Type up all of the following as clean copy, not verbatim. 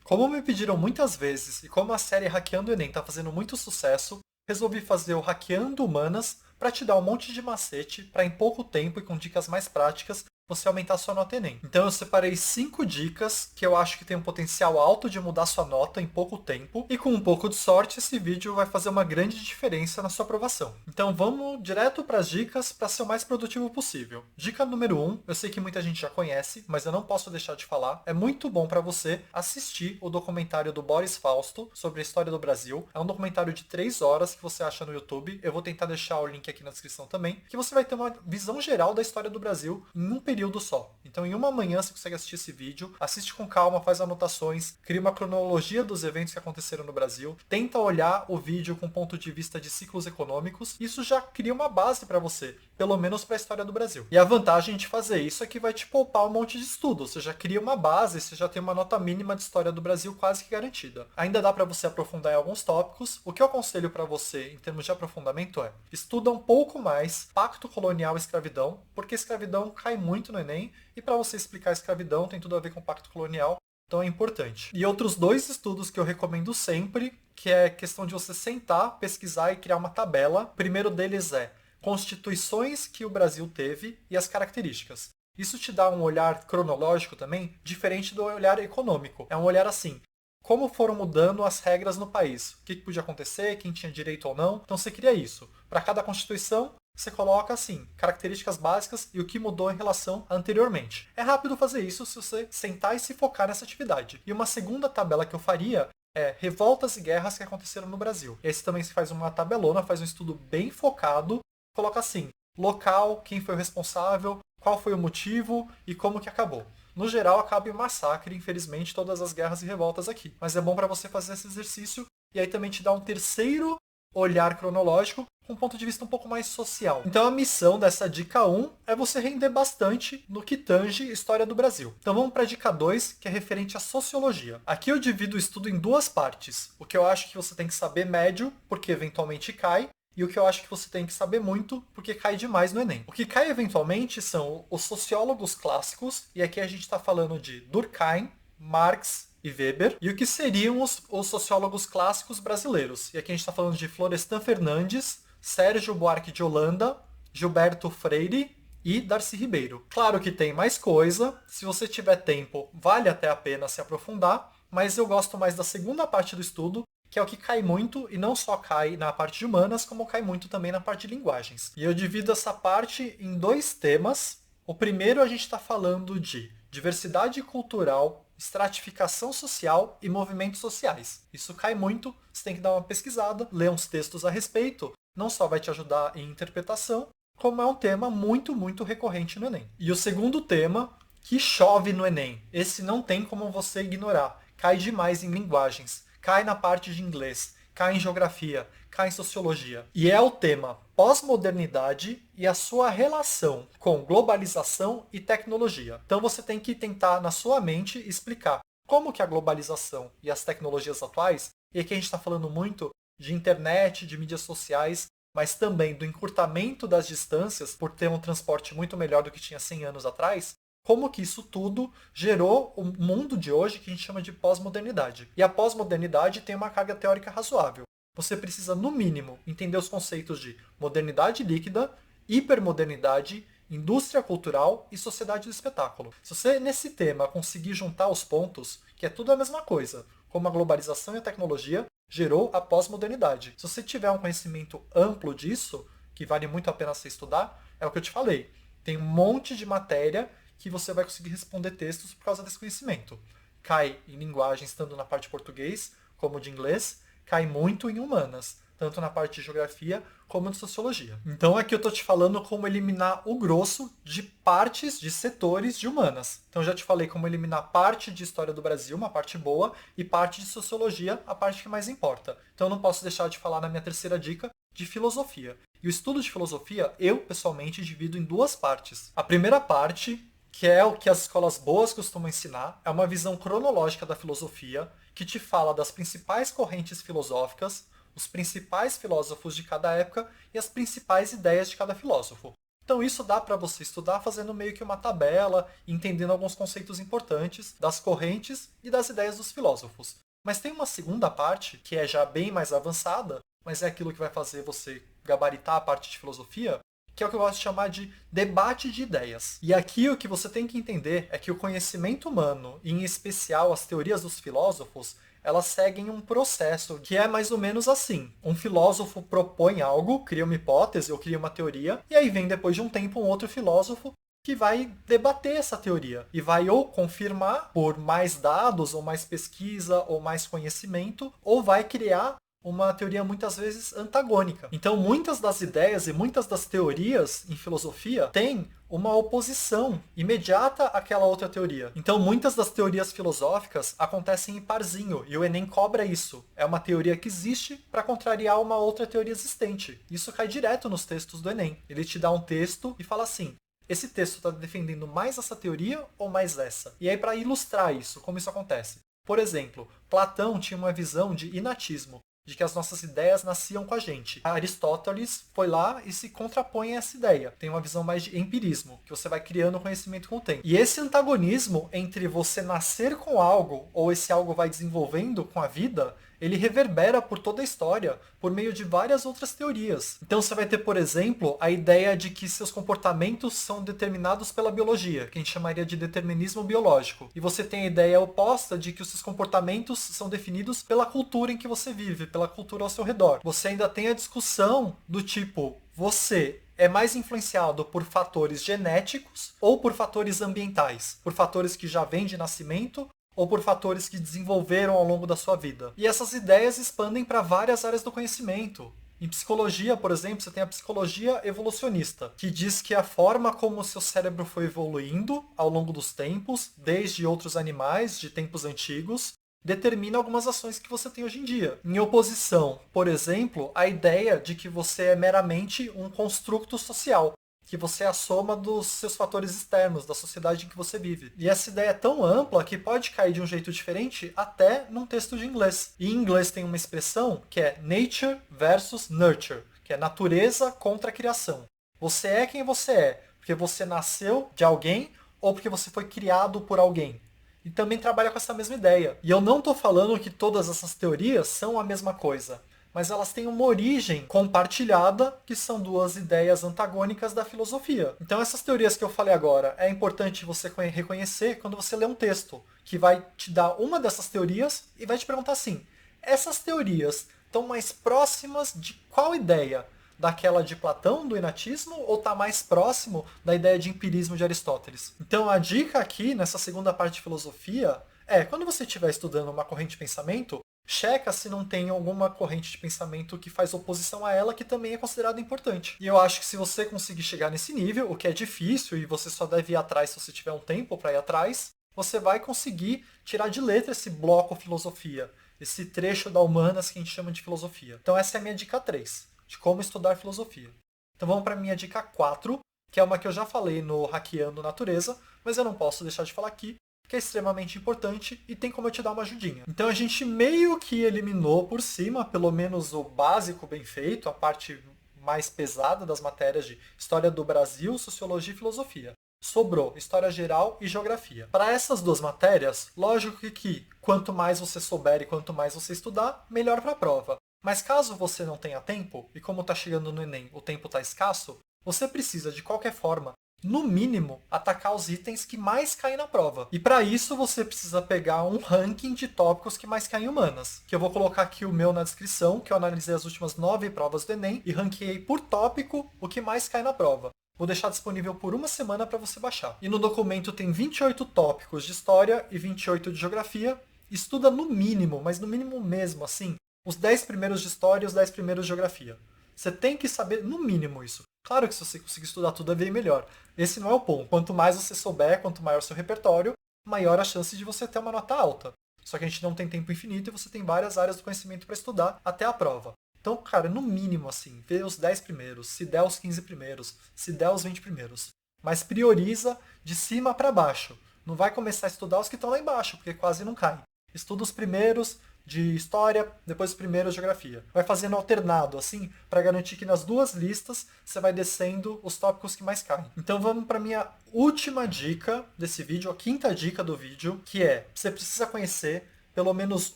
Como me pediram muitas vezes e como a série Hackeando o Enem tá fazendo muito sucesso, resolvi fazer o Hackeando Humanas para te dar um monte de macete para em pouco tempo e com dicas mais práticas você aumentar sua nota Enem. Então eu separei 5 dicas que eu acho que tem um potencial alto de mudar sua nota em pouco tempo e com um pouco de sorte esse vídeo vai fazer uma grande diferença na sua aprovação. Então vamos direto para as dicas para ser o mais produtivo possível. Dica número 1, eu sei que muita gente já conhece, mas eu não posso deixar de falar. É muito bom para você assistir o documentário do Boris Fausto sobre a história do Brasil. É um documentário de 3 horas que você acha no YouTube. Eu vou tentar deixar o link aqui na descrição também, que você vai ter uma visão geral da história do Brasil em um período só. Então em uma manhã você consegue assistir esse vídeo, assiste com calma, faz anotações, cria uma cronologia dos eventos que aconteceram no Brasil, tenta olhar o vídeo com ponto de vista de ciclos econômicos, isso já cria uma base para você, pelo menos para a história do Brasil. E a vantagem de fazer isso é que vai te poupar um monte de estudo, você já cria uma base, você já tem uma nota mínima de história do Brasil quase que garantida. Ainda dá para você aprofundar em alguns tópicos. O que eu aconselho para você em termos de aprofundamento é estuda um pouco mais pacto colonial e escravidão, porque escravidão cai muito no Enem, e para você explicar a escravidão tem tudo a ver com o pacto colonial, então é importante. E outros 2 estudos que eu recomendo sempre, que é questão de você sentar, pesquisar e criar uma tabela. O primeiro deles é constituições que o Brasil teve e as características. Isso te dá um olhar cronológico também, diferente do olhar econômico. É um olhar assim, como foram mudando as regras no país, o que podia acontecer, quem tinha direito ou não. Então você cria isso. Para cada constituição, você coloca assim, características básicas e o que mudou em relação a anteriormente. É rápido fazer isso se você sentar e se focar nessa atividade. E uma segunda tabela que eu faria é revoltas e guerras que aconteceram no Brasil. E aí você também faz uma tabelona, faz um estudo bem focado, coloca assim, local, quem foi o responsável, qual foi o motivo e como que acabou. No geral, acaba em massacre, infelizmente, todas as guerras e revoltas aqui. Mas é bom para você fazer esse exercício e aí também te dá um terceiro olhar cronológico com um ponto de vista um pouco mais social. Então a missão dessa dica 1 é você render bastante no que tange história do Brasil. Então vamos para a dica 2, que é referente à sociologia. Aqui eu divido o estudo em 2 partes. O que eu acho que você tem que saber médio, porque eventualmente cai, e o que eu acho que você tem que saber muito, porque cai demais no Enem. O que cai eventualmente são os sociólogos clássicos, e aqui a gente está falando de Durkheim, Marx e Weber, e o que seriam os sociólogos clássicos brasileiros. E aqui a gente está falando de Florestan Fernandes, Sérgio Buarque de Holanda, Gilberto Freire e Darcy Ribeiro. Claro que tem mais coisa, se você tiver tempo, vale até a pena se aprofundar, mas eu gosto mais da segunda parte do estudo, que é o que cai muito, e não só cai na parte de humanas, como cai muito também na parte de linguagens. E eu divido essa parte em 2 temas. O primeiro a gente está falando de diversidade cultural, estratificação social e movimentos sociais. Isso cai muito, você tem que dar uma pesquisada, ler uns textos a respeito, não só vai te ajudar em interpretação, como é um tema muito, muito recorrente no Enem. E o segundo tema, que chove no Enem. Esse não tem como você ignorar. Cai demais em linguagens, cai na parte de inglês, cai em geografia, cai em sociologia. E é o tema pós-modernidade e a sua relação com globalização e tecnologia. Então você tem que tentar, na sua mente, explicar como que a globalização e as tecnologias atuais, e aqui a gente está falando muito de internet, de mídias sociais, mas também do encurtamento das distâncias por ter um transporte muito melhor do que tinha 100 anos atrás, como que isso tudo gerou o mundo de hoje que a gente chama de pós-modernidade. E a pós-modernidade tem uma carga teórica razoável. Você precisa, no mínimo, entender os conceitos de modernidade líquida, hipermodernidade, indústria cultural e sociedade do espetáculo. Se você, nesse tema, conseguir juntar os pontos, que é tudo a mesma coisa, como a globalização e a tecnologia, gerou a pós-modernidade. Se você tiver um conhecimento amplo disso, que vale muito a pena você estudar, é o que eu te falei. Tem um monte de matéria que você vai conseguir responder textos por causa desse conhecimento. Cai em linguagens, tanto na parte de português como de inglês, cai muito em humanas, tanto na parte de geografia como de sociologia. Então aqui eu estou te falando como eliminar o grosso de partes, de setores de humanas. Então já te falei como eliminar parte de história do Brasil, uma parte boa, e parte de sociologia, a parte que mais importa. Então eu não posso deixar de falar na minha terceira dica, de filosofia. E o estudo de filosofia, eu pessoalmente divido em 2 partes. A primeira parte, que é o que as escolas boas costumam ensinar, é uma visão cronológica da filosofia, que te fala das principais correntes filosóficas, os principais filósofos de cada época e as principais ideias de cada filósofo. Então isso dá para você estudar fazendo meio que uma tabela, entendendo alguns conceitos importantes das correntes e das ideias dos filósofos. Mas tem uma segunda parte, que é já bem mais avançada, mas é aquilo que vai fazer você gabaritar a parte de filosofia, que é o que eu gosto de chamar de debate de ideias. E aqui o que você tem que entender é que o conhecimento humano, e em especial as teorias dos filósofos, elas seguem um processo que é mais ou menos assim. Um filósofo propõe algo, cria uma hipótese ou cria uma teoria, e aí vem depois de um tempo um outro filósofo que vai debater essa teoria e vai ou confirmar por mais dados, ou mais pesquisa, ou mais conhecimento, ou vai criar uma teoria muitas vezes antagônica. Então, muitas das ideias e muitas das teorias em filosofia têm uma oposição imediata àquela outra teoria. Então, muitas das teorias filosóficas acontecem em parzinho, e o Enem cobra isso. É uma teoria que existe para contrariar uma outra teoria existente. Isso cai direto nos textos do Enem. Ele te dá um texto e fala assim: esse texto está defendendo mais essa teoria ou mais essa? E aí, para ilustrar isso, como isso acontece? Por exemplo, Platão tinha uma visão de inatismo, de que as nossas ideias nasciam com a gente. Aristóteles foi lá e se contrapõe a essa ideia. Tem uma visão mais de empirismo, que você vai criando conhecimento com o tempo. E esse antagonismo entre você nascer com algo, ou esse algo vai desenvolvendo com a vida, ele reverbera por toda a história, por meio de várias outras teorias. Então você vai ter, por exemplo, a ideia de que seus comportamentos são determinados pela biologia, que a gente chamaria de determinismo biológico. E você tem a ideia oposta de que os seus comportamentos são definidos pela cultura em que você vive, pela cultura ao seu redor. Você ainda tem a discussão do tipo: você é mais influenciado por fatores genéticos ou por fatores ambientais? Por fatores que já vêm de nascimento ou por fatores que desenvolveram ao longo da sua vida? E essas ideias expandem para várias áreas do conhecimento. Em psicologia, por exemplo, você tem a psicologia evolucionista, que diz que a forma como o seu cérebro foi evoluindo ao longo dos tempos, desde outros animais de tempos antigos, determina algumas ações que você tem hoje em dia. Em oposição, por exemplo, à ideia de que você é meramente um construto social, que você é a soma dos seus fatores externos, da sociedade em que você vive. E essa ideia é tão ampla que pode cair de um jeito diferente até num texto de inglês. E em inglês tem uma expressão que é nature versus nurture, que é natureza contra a criação. Você é quem você é, porque você nasceu de alguém ou porque você foi criado por alguém. E também trabalha com essa mesma ideia. E eu não estou falando que todas essas teorias são a mesma coisa, mas elas têm uma origem compartilhada, que são duas ideias antagônicas da filosofia. Então essas teorias que eu falei agora, é importante você reconhecer quando você lê um texto, que vai te dar uma dessas teorias e vai te perguntar assim: essas teorias estão mais próximas de qual ideia? Daquela de Platão, do inatismo, ou está mais próximo da ideia de empirismo de Aristóteles? Então a dica aqui, nessa segunda parte de filosofia, é: quando você estiver estudando uma corrente de pensamento, checa se não tem alguma corrente de pensamento que faz oposição a ela, que também é considerada importante. E eu acho que se você conseguir chegar nesse nível, o que é difícil, e você só deve ir atrás se você tiver um tempo para ir atrás, você vai conseguir tirar de letra esse bloco filosofia, esse trecho da humanas que a gente chama de filosofia. Então essa é a minha dica 3, de como estudar filosofia. Então vamos para a minha dica 4, que é uma que eu já falei no Hackeando Natureza, mas eu não posso deixar de falar aqui, que é extremamente importante e tem como eu te dar uma ajudinha. Então a gente meio que eliminou por cima, pelo menos o básico bem feito, a parte mais pesada das matérias de História do Brasil, Sociologia e Filosofia. Sobrou História Geral e Geografia. Para essas duas matérias, lógico que quanto mais você souber e quanto mais você estudar, melhor para a prova. Mas caso você não tenha tempo, e como está chegando no Enem, o tempo está escasso, você precisa, de qualquer forma, no mínimo, atacar os itens que mais caem na prova. E para isso você precisa pegar um ranking de tópicos que mais caem em humanas. Que eu vou colocar aqui o meu na descrição, que eu analisei as últimas 9 provas do Enem e ranqueei por tópico o que mais cai na prova. Vou deixar disponível por uma semana para você baixar. E no documento tem 28 tópicos de História e 28 de Geografia. Estuda no mínimo, mas no mínimo mesmo, assim, os 10 primeiros de História e os 10 primeiros de Geografia. Você tem que saber no mínimo isso. Claro que se você conseguir estudar tudo é bem melhor. Esse não é o ponto. Quanto mais você souber, quanto maior o seu repertório, maior a chance de você ter uma nota alta. Só que a gente não tem tempo infinito e você tem várias áreas do conhecimento para estudar até a prova. Então, cara, no mínimo, assim, vê os 10 primeiros, se der os 15 primeiros, se der os 20 primeiros. Mas prioriza de cima para baixo. Não vai começar a estudar os que estão lá embaixo, porque quase não caem. Estuda os primeiros, de história, depois o primeiro geografia. Vai fazendo alternado, assim, para garantir que nas duas listas você vai descendo os tópicos que mais caem. Então vamos para minha última dica desse vídeo, a quinta dica do vídeo, que é: você precisa conhecer pelo menos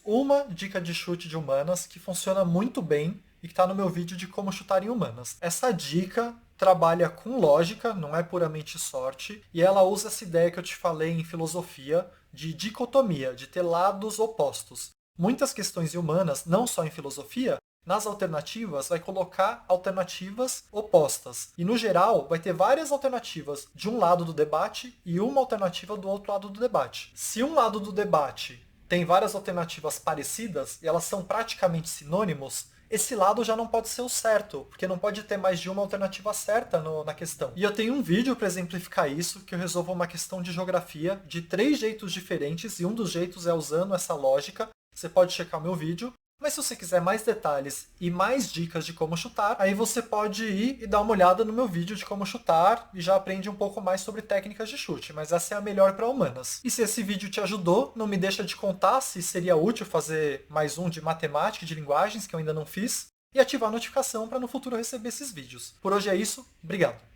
uma dica de chute de humanas que funciona muito bem e que está no meu vídeo de como chutar em humanas. Essa dica trabalha com lógica, não é puramente sorte, e ela usa essa ideia que eu te falei em filosofia de dicotomia, de ter lados opostos. Muitas questões humanas, não só em filosofia, nas alternativas vai colocar alternativas opostas. E no geral vai ter várias alternativas de um lado do debate e uma alternativa do outro lado do debate. Se um lado do debate tem várias alternativas parecidas e elas são praticamente sinônimos, esse lado já não pode ser o certo, porque não pode ter mais de uma alternativa certa na questão. E eu tenho um vídeo para exemplificar isso, que eu resolvo uma questão de geografia de 3 jeitos diferentes, e um dos jeitos é usando essa lógica. Você pode checar o meu vídeo. Mas se você quiser mais detalhes e mais dicas de como chutar, aí você pode ir e dar uma olhada no meu vídeo de como chutar e já aprende um pouco mais sobre técnicas de chute, mas essa é a melhor para humanas. E se esse vídeo te ajudou, não me deixa de contar se seria útil fazer mais um de matemática e de linguagens que eu ainda não fiz, e ativar a notificação para no futuro receber esses vídeos. Por hoje é isso, obrigado!